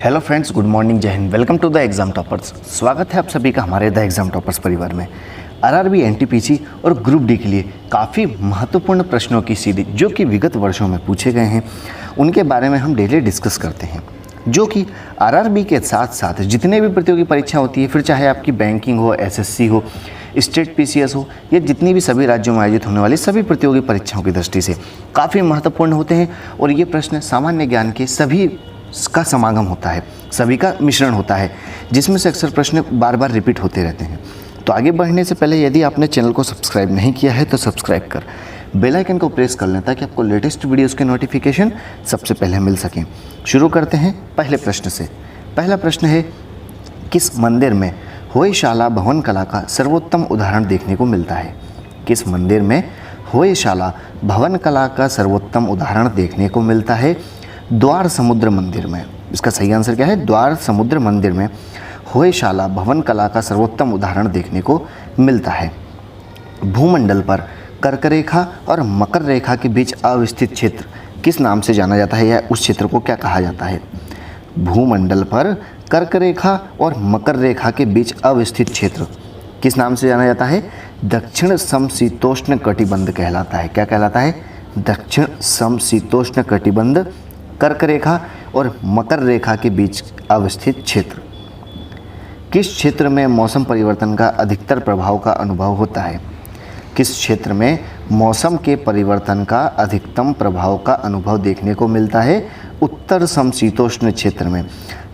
Hello friends, good morning, जय हिंद। Welcome to the exam toppers. स्वागत है आप सभी का हमारे द एग्जाम टॉपर्स परिवार में। आरआरबी, एनटीपीसी और ग्रुप डी के लिए काफ़ी महत्वपूर्ण प्रश्नों की सीरीज जो कि विगत वर्षों में पूछे गए हैं उनके बारे में हम डेली डिस्कस करते हैं, जो कि आरआरबी के साथ साथ जितने भी प्रतियोगी परीक्षा होती है, फिर चाहे आपकी बैंकिंग हो, एसएससी हो, स्टेट पीसीएस हो, या जितनी भी सभी राज्यों में आयोजित होने वाली सभी प्रतियोगी परीक्षाओं की दृष्टि से काफ़ी महत्वपूर्ण होते हैं। और ये प्रश्न सामान्य ज्ञान के सभी का समागम होता है, सभी का मिश्रण होता है, जिसमें से अक्सर प्रश्न बार बार रिपीट होते रहते हैं। तो आगे बढ़ने से पहले यदि आपने चैनल को सब्सक्राइब नहीं किया है तो सब्सक्राइब कर बेल आइकन को प्रेस कर लें ताकि आपको लेटेस्ट वीडियोस के नोटिफिकेशन सबसे पहले मिल सकें। शुरू करते हैं पहले प्रश्न से। पहला प्रश्न है, किस मंदिर में होयशाला भवन कला का सर्वोत्तम उदाहरण देखने को मिलता है? किस मंदिर में होयशाला भवन कला का सर्वोत्तम उदाहरण देखने को मिलता है? द्वार समुद्र मंदिर में। इसका सही आंसर क्या है? द्वार समुद्र मंदिर में होयशाला भवन कला का सर्वोत्तम उदाहरण देखने को मिलता है। भूमंडल पर कर्क रेखा और मकर रेखा के बीच अवस्थित क्षेत्र किस नाम से जाना जाता है, या उस क्षेत्र को क्या कहा जाता है? भूमंडल पर कर्क रेखा और मकर रेखा के बीच अवस्थित क्षेत्र किस नाम से जाना जाता है? दक्षिण समशीतोष्ण कटिबंध कहलाता है। क्या कहलाता है? दक्षिण समशीतोष्ण कटिबंध, कर्क रेखा और मकर रेखा के बीच अवस्थित क्षेत्र। किस क्षेत्र में मौसम परिवर्तन का अधिकतर प्रभाव का अनुभव होता है? किस क्षेत्र में मौसम के परिवर्तन का अधिकतम प्रभाव का अनुभव देखने को मिलता है? उत्तर समशीतोष्ण क्षेत्र में।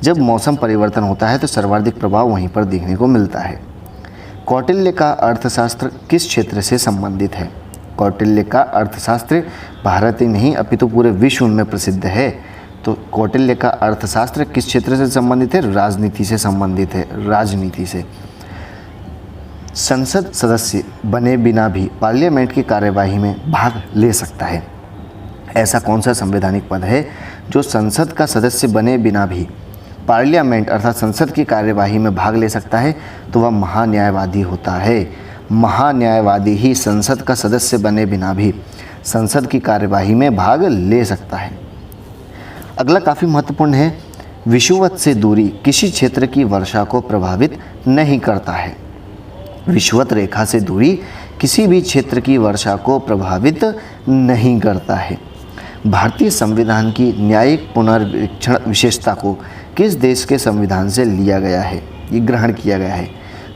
जब मौसम परिवर्तन होता है तो सर्वाधिक प्रभाव वहीं पर देखने को मिलता है। कौटिल्य का अर्थशास्त्र किस क्षेत्र से संबंधित है? कौटिल्य का अर्थशास्त्र भारत ही नहीं अपितु पूरे विश्व में प्रसिद्ध है। तो कौटिल्य का अर्थशास्त्र किस क्षेत्र से संबंधित है? राजनीति से संबंधित है, राजनीति से। संसद सदस्य बने बिना भी पार्लियामेंट की कार्यवाही में भाग ले सकता है? ऐसा कौन सा संवैधानिक पद है जो संसद का सदस्य बने बिना भी पार्लियामेंट अर्थात संसद की कार्यवाही में भाग ले सकता है? तो वह महान्यायवादी होता है। महान्यायवादी ही संसद का सदस्य बने बिना भी संसद की कार्यवाही में भाग ले सकता है। अगला काफ़ी महत्वपूर्ण है, विषुवत से दूरी किसी क्षेत्र की वर्षा को प्रभावित नहीं करता है? विषुवत रेखा से दूरी किसी भी क्षेत्र की वर्षा को प्रभावित नहीं करता है। भारतीय संविधान की न्यायिक पुनर्वीक्षण विशेषता को किस देश के संविधान से लिया गया है, ये ग्रहण किया गया है?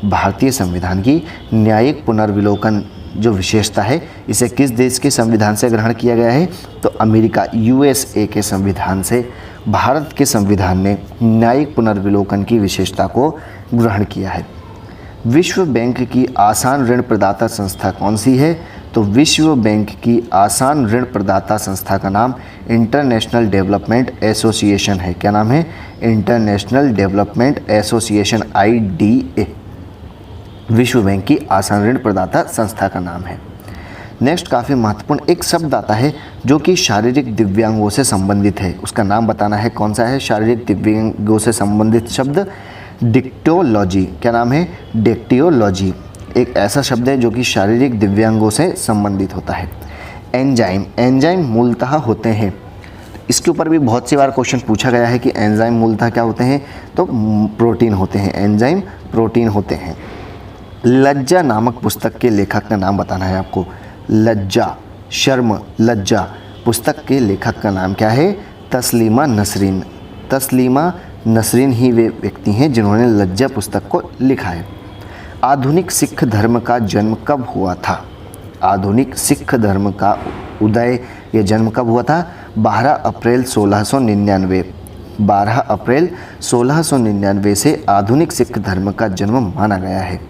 भारतीय संविधान की न्यायिक पुनर्विलोकन जो विशेषता है, इसे किस देश के संविधान से ग्रहण किया गया है? तो अमेरिका, यूएसए के संविधान से भारत के संविधान ने न्यायिक पुनर्विलोकन की विशेषता को ग्रहण किया है। विश्व बैंक की आसान ऋण प्रदाता संस्था कौन सी है? तो विश्व बैंक की आसान ऋण प्रदाता संस्था का नाम इंटरनेशनल डेवलपमेंट एसोसिएशन है। क्या नाम है? इंटरनेशनल डेवलपमेंट एसोसिएशन, IDA विश्व बैंक की आसान ऋण प्रदाता संस्था का नाम है। नेक्स्ट काफ़ी महत्वपूर्ण एक शब्द आता है जो कि शारीरिक दिव्यांगों से संबंधित है। उसका नाम बताना है, कौन सा है? शारीरिक दिव्यांगों से संबंधित शब्द डिक्टोलॉजी। क्या नाम है? डिक्टियोलॉजी एक ऐसा शब्द है जो कि शारीरिक दिव्यांगों से संबंधित होता है। एंजाइम, एंजाइम मूलतः होते हैं, इसके ऊपर भी बहुत सी बार क्वेश्चन पूछा गया है कि एंजाइम मूलतः क्या होते हैं? तो प्रोटीन होते हैं। एंजाइम प्रोटीन होते हैं। लज्जा नामक पुस्तक के लेखक का नाम बताना है आपको। लज्जा, शर्म, लज्जा पुस्तक के लेखक का नाम क्या है? तस्लीमा नसरीन। तस्लीमा नसरीन ही वे व्यक्ति हैं जिन्होंने लज्जा पुस्तक को लिखा है। आधुनिक सिख धर्म का जन्म कब हुआ था? आधुनिक सिख धर्म का उदय या जन्म कब हुआ था? 12 अप्रैल 1699। 12 अप्रैल 1699 से आधुनिक सिख धर्म का जन्म माना गया है।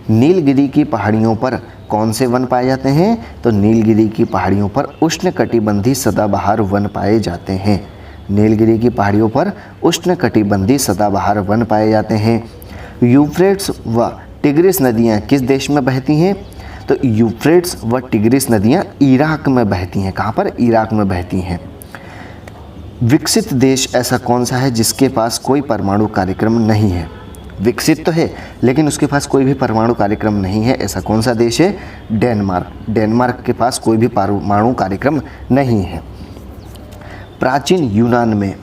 नीलगिरी की पहाड़ियों पर कौन से वन पाए जाते हैं? तो नीलगिरी की पहाड़ियों पर उष्णकटिबंधीय सदाबहार वन पाए जाते हैं। नीलगिरी की पहाड़ियों पर उष्णकटिबंधीय सदाबहार वन पाए जाते हैं। यूफ्रेट्स व टिग्रिस नदियाँ किस देश में बहती हैं? तो यूफ्रेट्स व टिग्रिस नदियाँ इराक में बहती हैं। कहाँ पर? इराक में बहती हैं। विकसित देश ऐसा कौन सा है जिसके पास कोई परमाणु कार्यक्रम नहीं है? विकसित तो है लेकिन उसके पास कोई भी परमाणु कार्यक्रम नहीं है, ऐसा कौन सा देश है? डेनमार्क। डेनमार्क के पास कोई भी परमाणु कार्यक्रम नहीं है। प्राचीन यूनान में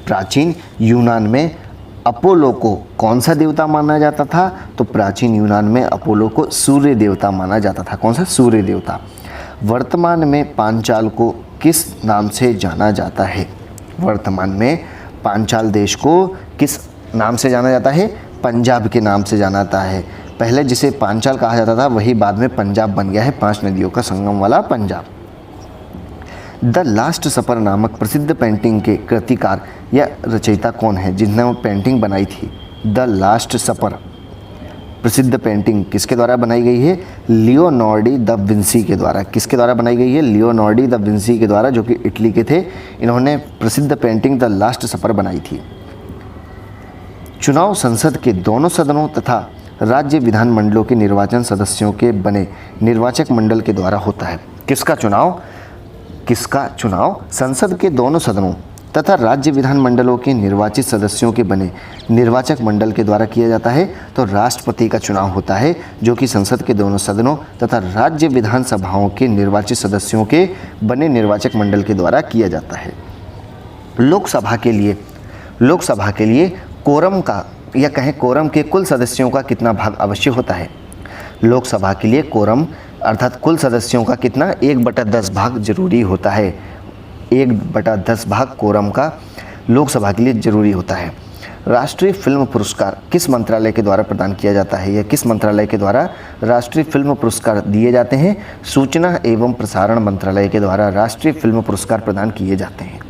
प्राचीन यूनान में अपोलो को कौन सा देवता माना जाता था? तो प्राचीन यूनान में अपोलो को सूर्य देवता माना जाता था। कौन सा? सूर्य देवता। वर्तमान में पांचाल को किस नाम से जाना जाता है? वर्तमान में पांचाल देश को किस नाम से जाना जाता है? पंजाब के नाम से जाना जाता है। पहले जिसे पांचाल कहा जाता था वही बाद में पंजाब बन गया है, 5 नदियों का संगम वाला पंजाब। द लास्ट सपर नामक प्रसिद्ध पेंटिंग के कृतिकार या रचयिता कौन है जिसने वो पेंटिंग बनाई थी? द लास्ट सपर प्रसिद्ध पेंटिंग किसके द्वारा बनाई गई है? लियोनार्डो दा विंसी के द्वारा। किसके द्वारा बनाई गई है? लियोनार्डो दा विंसी के द्वारा, जो कि इटली के थे। इन्होंने प्रसिद्ध पेंटिंग द लास्ट सपर बनाई थी। चुनाव संसद के दोनों सदनों तथा राज्य विधानमंडलों के निर्वाचन सदस्यों के बने निर्वाचक मंडल के द्वारा होता है। किसका चुनाव? संसद के दोनों सदनों तथा राज्य विधानमंडलों के निर्वाचित सदस्यों के बने निर्वाचक मंडल के द्वारा किया जाता है। तो राष्ट्रपति का चुनाव होता है, जो कि संसद के दोनों सदनों तथा राज्य विधानसभाओं के निर्वाचित सदस्यों के बने निर्वाचक मंडल के द्वारा किया जाता है। लोकसभा के लिए कोरम का या कहें कोरम के कुल सदस्यों का कितना भाग आवश्यक होता है? लोकसभा के लिए कोरम अर्थात कुल सदस्यों का कितना? 1/10 भाग जरूरी होता है। 1/10 भाग कोरम का लोकसभा के लिए जरूरी होता है। राष्ट्रीय फिल्म पुरस्कार किस मंत्रालय के द्वारा प्रदान किया जाता है? या किस मंत्रालय के द्वारा राष्ट्रीय फिल्म पुरस्कार दिए जाते हैं? सूचना एवं प्रसारण मंत्रालय के द्वारा राष्ट्रीय फिल्म पुरस्कार प्रदान किए जाते हैं।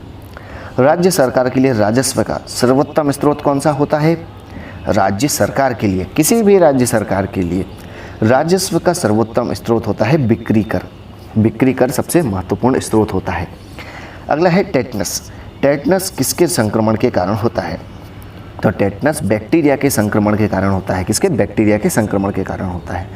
राज्य सरकार के लिए राजस्व का सर्वोत्तम स्रोत कौन सा होता है? राज्य सरकार के लिए, किसी भी राज्य सरकार के लिए राजस्व का सर्वोत्तम स्रोत होता है बिक्री कर। बिक्री कर सबसे महत्वपूर्ण स्रोत होता है। अगला है टेटनस। टेटनस किसके संक्रमण के कारण होता है? तो टेटनस बैक्टीरिया के संक्रमण के कारण होता है। किसके? बैक्टीरिया के संक्रमण के कारण होता है।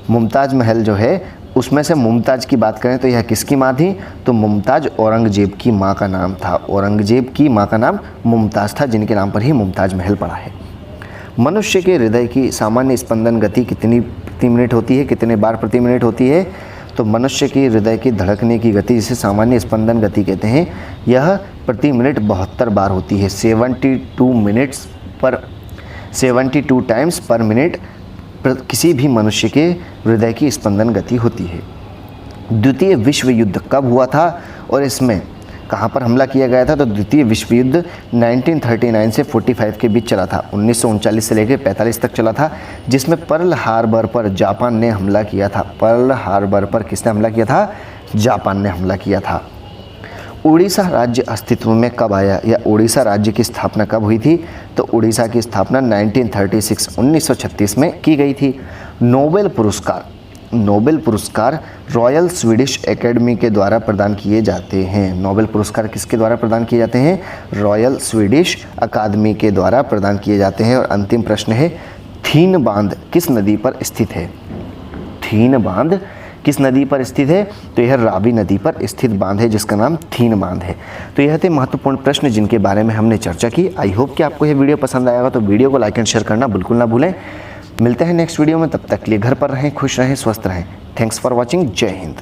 मुमताज महल जो है उसमें से मुमताज की बात करें तो यह किसकी माँ थी? तो मुमताज औरंगजेब की माँ का नाम था। औरंगजेब की माँ का नाम मुमताज था, जिनके नाम पर ही मुमताज महल पड़ा है। मनुष्य के हृदय की सामान्य स्पंदन गति कितनी प्रति मिनट होती है? कितने बार प्रति मिनट होती है? तो मनुष्य की हृदय की धड़कने की गति, जिसे सामान्य स्पंदन गति कहते हैं, यह प्रति मिनट 72 बार होती है। 72 टाइम्स पर मिनट किसी भी मनुष्य के हृदय की स्पंदन गति होती है। द्वितीय विश्व युद्ध कब हुआ था और इसमें कहाँ पर हमला किया गया था? तो द्वितीय विश्व युद्ध 1939 से 45 के बीच चला था। 1939 से लेकर 45 तक चला था, जिसमें पर्ल हार्बर पर जापान ने हमला किया था। पर्ल हार्बर पर किसने हमला किया था? जापान ने हमला किया था। उड़ीसा राज्य अस्तित्व में कब आया या उड़ीसा राज्य की स्थापना कब हुई थी? तो उड़ीसा की स्थापना 1936 में की गई थी। नोबेल पुरस्कार रॉयल स्वीडिश एकेडमी के द्वारा प्रदान किए जाते हैं। नोबेल पुरस्कार किसके द्वारा प्रदान किए जाते हैं? रॉयल स्वीडिश अकादमी के द्वारा प्रदान किए जाते हैं। और अंतिम प्रश्न है, थीन बांध किस नदी पर स्थित है? थीन बांध किस नदी पर स्थित है? तो यह रावी नदी पर स्थित बांध है, जिसका नाम थीन बांध है। तो यह थे महत्वपूर्ण प्रश्न जिनके बारे में हमने चर्चा की। आई होप कि आपको यह वीडियो पसंद आएगा, तो वीडियो को लाइक एंड शेयर करना बिल्कुल ना भूलें। मिलते हैं नेक्स्ट वीडियो में, तब तक के लिए घर पर रहें, खुश रहें, स्वस्थ रहें। Thanks for watching. जय हिंद।